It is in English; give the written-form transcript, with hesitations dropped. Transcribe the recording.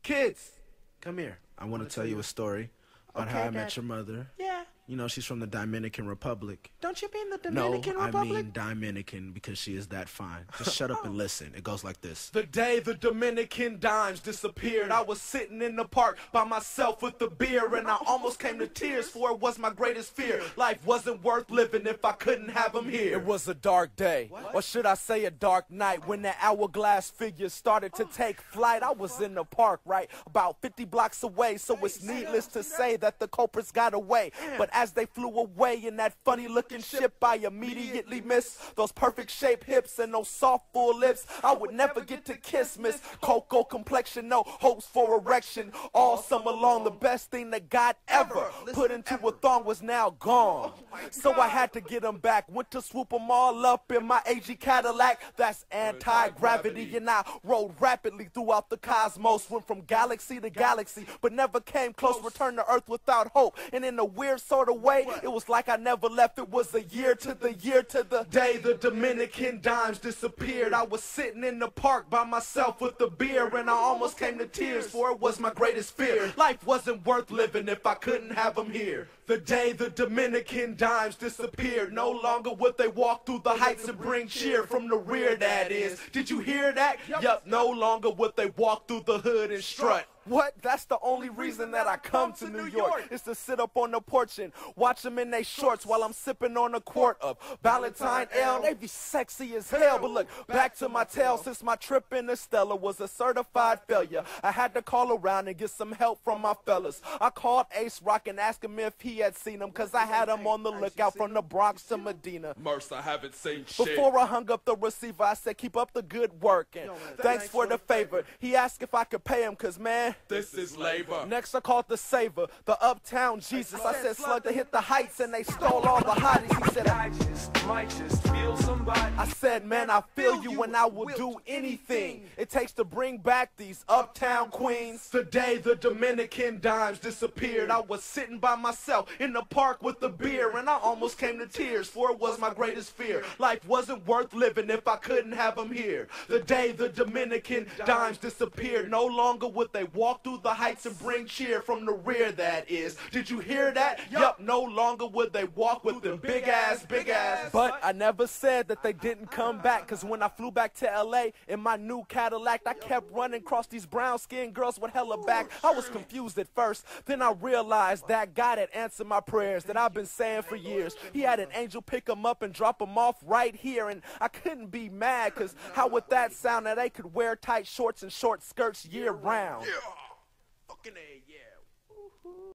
Kids, come here. I want to tell you a story about how I met your mother. Yeah. You know, she's from the Dominican Republic. Don't you mean the Dominican Republic? No, I mean Dominican because she is that fine. Just shut up and listen. It goes like this. The day the Dominican dimes disappeared, I was sitting in the park by myself with the beer, and I almost came to tears, for it was my greatest fear. Life wasn't worth living if I couldn't have them here. It was a dark day, or should I say a dark night, when that hourglass figure started to take flight. I was in the park, right, about 50 blocks away, so it's needless to say that the culprits got away. But as they flew away in that funny looking ship, I immediately missed those perfect shaped hips and those soft full lips I would never get to kiss. Miss Cocoa complexion, no hopes for erection. All summer long, the best thing that God ever put into a thong was now gone. So I had to get them back. Went to swoop them all up in my AG Cadillac. That's anti-gravity, and I rode rapidly throughout the cosmos. Went from galaxy to galaxy, but never came close. Returned to Earth without hope, and in a weird sort of way, it was like I never left. It was a year to the day the Dominican dimes disappeared. I was sitting in the park by myself with the beer, and I almost came to tears, for it was my greatest fear. Life wasn't worth living if I couldn't have them here. The day the Dominican dimes disappeared, no longer would they walk through the heights and bring cheer from the rear, that is. Did you hear that? Yup, no longer would they walk through the hood and strut. What? That's the only reason that I come to New York, is to sit up on the porch and watch them in they shorts while I'm sipping on a quart of Valentine Ale. They be sexy as hell. But look, back to my tale. Since my trip in Estella was a certified failure, I had to call around and get some help from my fellas. I called Ace Rock and asked him if he had seen him, cause I had him on the lookout from the Bronx to Medina. Murs, I haven't seen shit. Before I hung up the receiver, I said, keep up the good work, and thanks for the favor. He asked if I could pay him, cause man, this is labor. Next I called the saver, the uptown Jesus. I said, slug to hit the heights, and they stole all the hotties. He said, I might just feel somebody. I said, man, I feel you, and I will do anything it takes to bring back these uptown queens. The day the Dominican dimes disappeared, I was sitting by myself in the park with the beer, and I almost came to tears, for it was my greatest fear. Life wasn't worth living if I couldn't have them here. The day the Dominican dimes disappeared, no longer would they walk through the heights and bring cheer from the rear, that is. Did you hear that? Yup, no longer would they walk with them big ass. But I never said that they didn't come back, cause when I flew back to LA in my new Cadillac, I kept running across these brown skinned girls with hella back. I was confused at first, then I realized that God had answered my prayers that I've been saying for years. He had an angel pick them up and drop them off right here, and I couldn't be mad, cause how would that sound that they could wear tight shorts and short skirts year round? Fucking A, yeah.